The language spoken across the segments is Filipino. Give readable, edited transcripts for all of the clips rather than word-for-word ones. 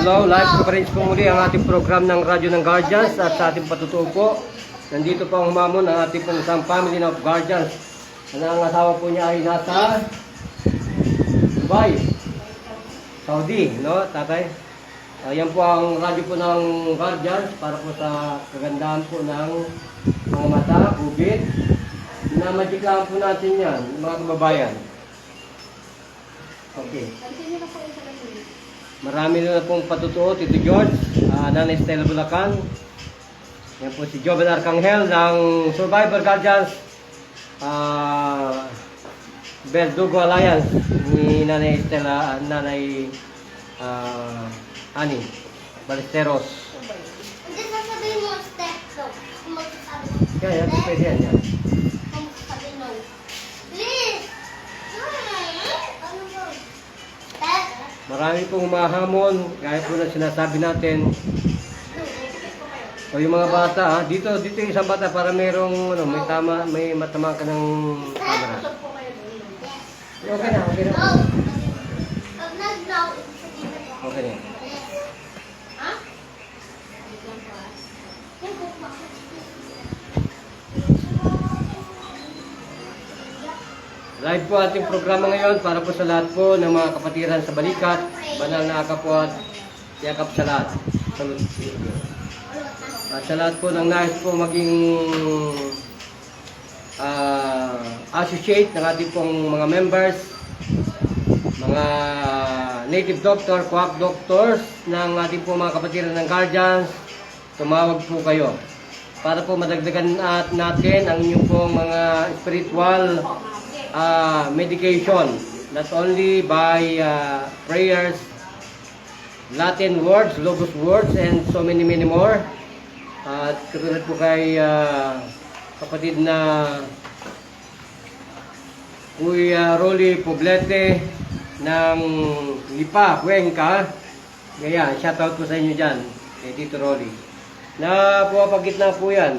Hello, live coverage po muli ang ating program ng Radyo ng Guardians at sa ating patutuo po. Nandito po ang humamon ang ating pong isang family of Guardians. Ang asawa po niya ay nasa Dubai, Saudi, no, tatay? Yan po ang radyo po ng Guardians para po sa kagandahan po ng mga mata, ubit. Minamagiklahan po natin yan, mga kababayan. Okay. Marami na pong patutuo, Tito George, Nanay Stella Bulacan. Yan po si Joven Arcangel ng Survivor Guardians, Verdugo Alliance ni Nanay Stella, Nanay Ani Ballesteros. Hindi sasabihin mo step no. Kung magsasabi mo. Kaya, pwede yan. Kung magsasabi no. Please! Ano mo? Step? Marami pong humahamon, gaya po na sinasabi natin. O yung mga bata, dito yung isang bata para mayroong, may matama ka ng camera. Okay na. No. Pag nag-no, Okay na. ha? Live po ating programa ngayon para po sa lahat po ng mga kapatiran sa balikat, banal na akapwa at yakap sa lahat. At sa lahat po ng nais po maging associate ng ating pong mga members, mga native doctor, quack doctors ng ating po mga kapatiran ng Guardians, tumawag po kayo para po madagdagan natin ang inyong pong mga spiritual medication, not only by prayers, Latin words, Logos words, and so many more. At katulad po kay kapatid na Kuya Rolly Poblete ng Lipa, Cuenca. Ganyan, shoutout po sa inyo dyan, kay Tito Rolly. Na pumapagit na po yan.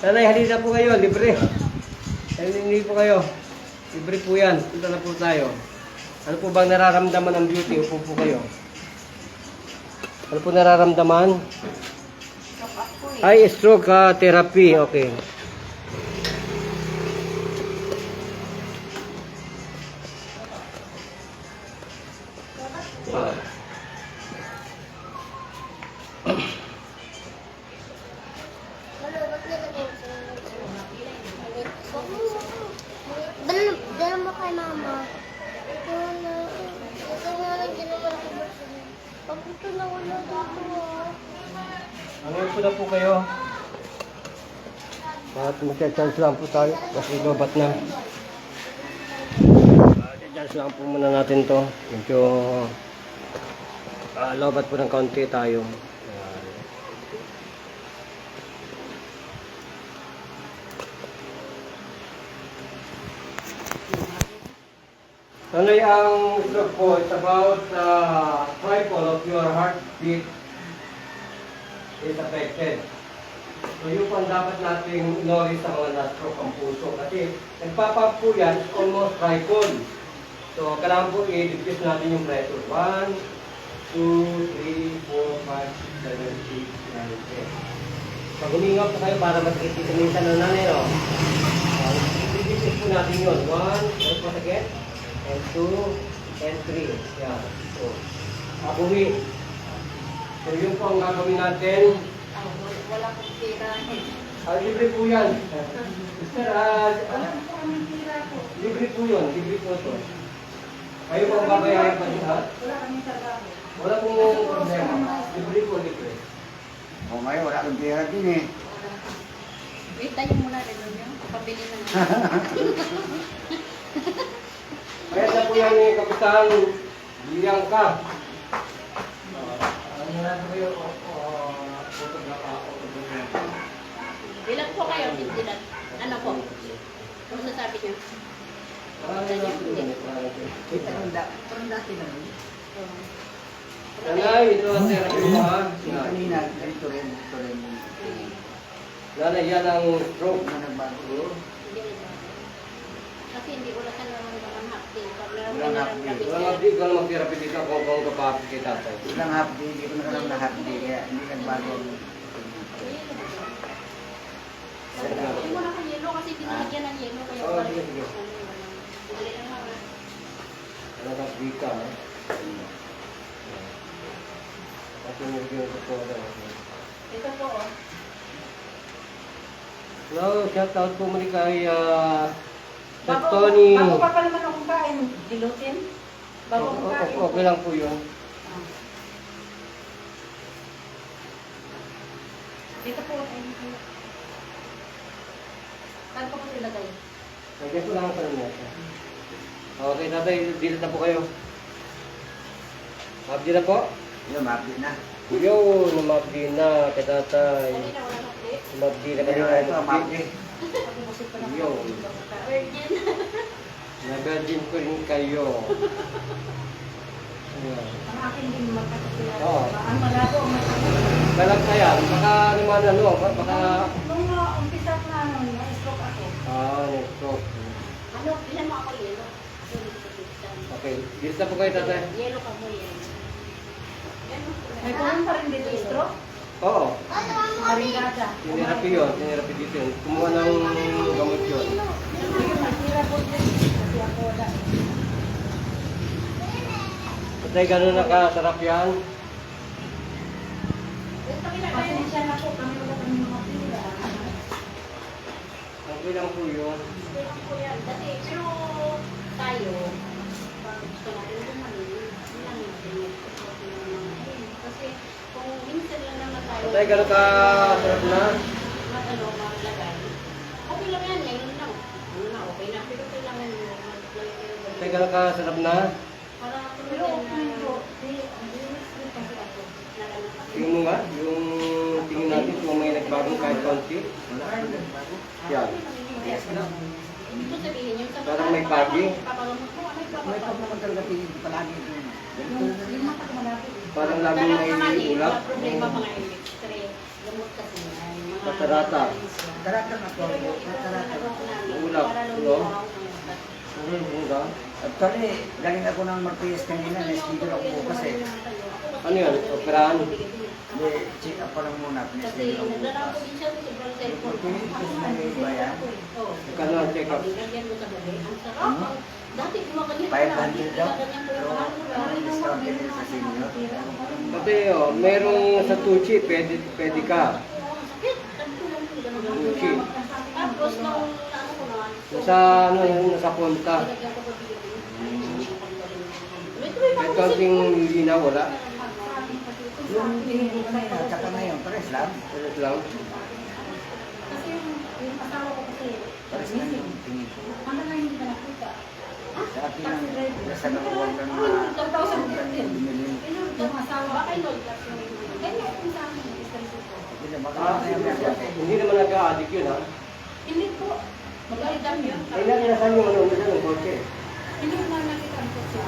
Sanay, halina po kayo, libre. Hindi po kayo. Libre po yan. Punta na po tayo. Ano po bang nararamdaman ng beauty? Upo po kayo. Ano po nararamdaman? Ay, stroke therapy. Okay. Dala mo kay mama. Ito nga lang ginawa ko ba sila. Pag ito na wala dito Ano po na po kayo? At magka-chance lang po tayo. Kasi lobat na. Chance lang po muna natin to. Medyo lobat po ng kaunti tayo. Ano ang stroke po? It's about triple of your heartbeat is affected. So yun po ang dapat nating knowledge sa mga na-stroke ang puso. Kasi nagpapag po yan, almost triple. So kailangan po i-decrease natin yung pressure. 1, 2, 3, 4, 5, 6, 7, 8, 9, 10. Pag huminga po kayo para mag-ikita minsan ng nanay, no? I-decrease po natin yun. 1, ano po again? And 2, and 3. Yan. So, buwi. So, yun po ang gagawin natin. Wala kong pira. Libre po yan. Mister, libre po yun. Libre po ito. Kayo po ang babayaran pa niya, ha? Wala kami trabaho. Wala pong problema. Libre po, libre. O ngayon, wala kang pera din eh. Wait, tayo muna rin nyo. Pabili na natin. Kaya na po yan ni Kapitan Bianca. Ano na po kayo? Ilan po kayo? Ilan? Ano po? Ano sasabi niyo? Marami na po yun. Parang dati na rin. Nanay, ito ang therapy mo, ha? Kanina, ganito rin. Nanay, yan ang stroke. Na nagbago. Kasi hindi ko na naman hapin. Pag Walang half day. Walang abdi, ikaw na mag-therapy dito kung kapapit kay tatay. Walang half day. Hindi ko nakalam na half day. Kaya hindi nagbago. Hindi mo na kang yelo kasi binigyan ng yelo kaya Oo, wala sige, yung sige. Dali lang mga. Walang abdi ka, ha? At yung review ko po daw. Ito po oh. Hello, shout out po muli kay Sir Tony. Bago pa naman akong kain. Dilutin. Bago akong kain. Okay lang po yun. Dito po. Saan po ko ilagay? Lagyan ko lang sa inyo. Okay, tatay, dilit na po kayo. Abdi na po. Yun, mabit na. Yo, namabdi na kay tatay. Kanina wala na plate. Namabdi na Pero kayo. ito, mabit. Pag-usip pa naman. Yo. Virgin. Na-virgin ko rin kayo. Ayan. Ang akin din magkakasila. Oo. Ang malabo ang magkakasila. Dalag na yan. Baka naman ano, baka... Nung umpisa na na-stroke ako. Next. Ano, ilan mo ako yelo? Okay, dilit na po kayo tatay. Yelo ka mo yelo. May kulang pa rin dito stroke? Oo. Maringada. Tinerapi yun. Tinerapi dito yun. Kumuha ng gamot yun. Sige, magtira po din. Kasi ako wala. Tatay, gano'n nakasarap yan? Pasensya na po, kami wala kami mga pila. Okay lang po yun. Dati, pero tayo, pag gusto natin gumaling, lang natin. Kasi kung minsan lang naman tayo, Tatay, gano'n kasarap na? maglagay. Okay lang yan, ngayon lang. Ano na, okay na. Pero kailangan mo maglagay. Tatay, gano'n kasarap na? Para pero okay po, kasi ako. Tingin mo nga, yung tingin natin kung may nagbagong kahit konti. Wala ka nagbago. Yan. Yes, no? Ito sabihin yung sa Parang may pagi. papagamot mo, ano yung May pag naman talaga tingin ko palagi doon. Ganito na rin. Parang laging may ulap. Problema mga electric, gamot kasi yan. Mga Katarata. Katarata na po. Pero yung ito Katarata. na namin, Ulap, para no? lumiyaw. Bunga. Actually, galing ako ng Marquez kanina. Na-schedule ako bukas eh. Ano yun? Operahan? Hindi, check up pa lang muna. Kasi Na-schedule ako naglalako bukas. din siya sa sobrang cellphone. Pwede ito sa mga iba yan. Oo. Magkano ang check-up? Lagyan mo sa gabi. Ang sarap. Dati gumaganyan 500 daw. Ganyan po Pero, yung mahal. discount din sa senior. Kasi merong sa Tucci, pwede ka. Sakit. Tucci. Tapos nung ano ko na, Sa ano, nasa punta. nilagyan ko pa bilhin. Kahit konting linaw, wala. Yung tingin ko kanina, tsaka ngayon, pares lang. Ano lang. Kasi yung asawa ko kasi, Pares lang yung tingin ko. ano na hindi ka nakita? Sa akin lang, nasa nakuwag lang na bumili. Yung asawa, baka yun, ganyan kung sa akin, isang ko. Hindi, baka Ah, na yung natin. hindi naman nag-a-addict yun, ha? Hindi po, magandang yun. Ay, nasan yung ano, nasan yung kotse? Hindi ko na nakita ang kotse.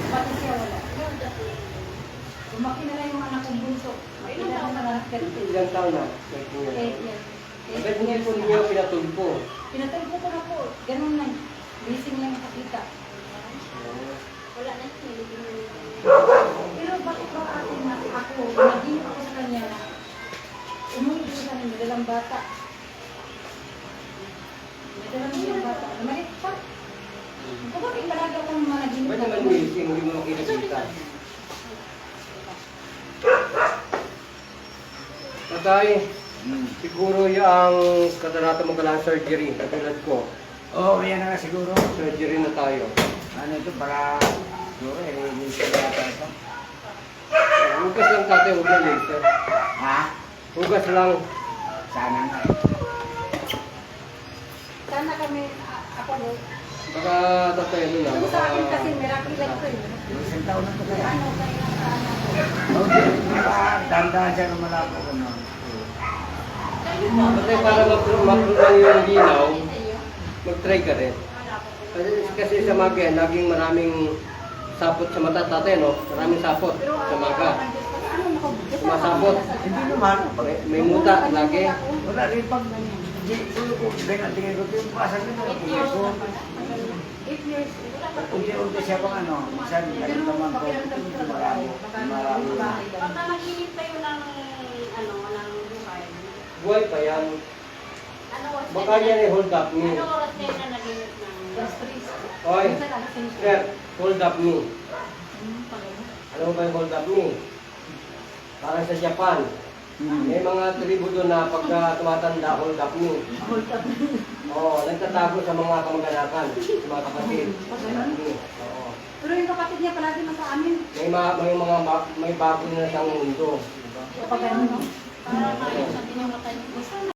Pati siya wala. Lumaki na lang yung anak kong bunso. Ilan taon na lang? 13. Ilang taon na? 8 years. Agad hindi po ninyo pinatulpo. Pinatulpo ko na po. Ganun lang. Blessing lang nakita. Wala na Pero bakit ba atin na ako, naging ako sa kanya, umuwi ko sa kanya, dalang bata. May dalang bata. Maliit pa. Kung bakit talaga akong managinip Ba't naman missing, hindi mo makikita? Tatay, siguro yung katarata mo kailangan surgery, katulad ko. Oo, yan na nga siguro. Surgery na tayo. Ano ito, para siguro, i-release yata ito. Hugas lang tatay, huwag na later. Ha? Hugas lang. Sana nga. Sana kami, ako no. Baka tatay, ano na. Yung sa akin kasi, miracle like ko yun. Isang taon na ito kaya. Ano, kaya sa anak ko. Okay, dahan-dahan siya lumalako ko no. Tatay, para mag-program yung linaw, mag-try ka rin. Kasi sa maga, laging maraming sapot sa mata, tatay, no? Maraming sapot sa maga. Sumasapot. Hindi naman. May muta, lagi. Wala rin pag Hindi, siguro kung ganyan tingin ko, yung pasag nito, 8 years kung na. 8 years. unti-unti siya pang ano, minsan, Pero nagtaman ko, pakiramdam ko talaga, marami, baka marami. yung bahay lang. Pagka naginip kayo ng ng buhay, Buhay pa yan. ano oras Baka yan ay hold up me. Ano oras kayo na naginip ng Plus 3. Oy, Minsan alasing siya. sir, hold up me. Pagano. Ano ba yung hold up me? Parang sa Japan. May mga tribo doon na pagka tumatanda, hold up me. Hold up. Oo, nagtatago sa mga kamag-anakan, sa mga kapatid. Hold up me. Oo. Pero yung kapatid niya palagi nasa amin. May bago na siyang mundo. Diba? Kapag ano, no? para maayos natin yung mata niyo.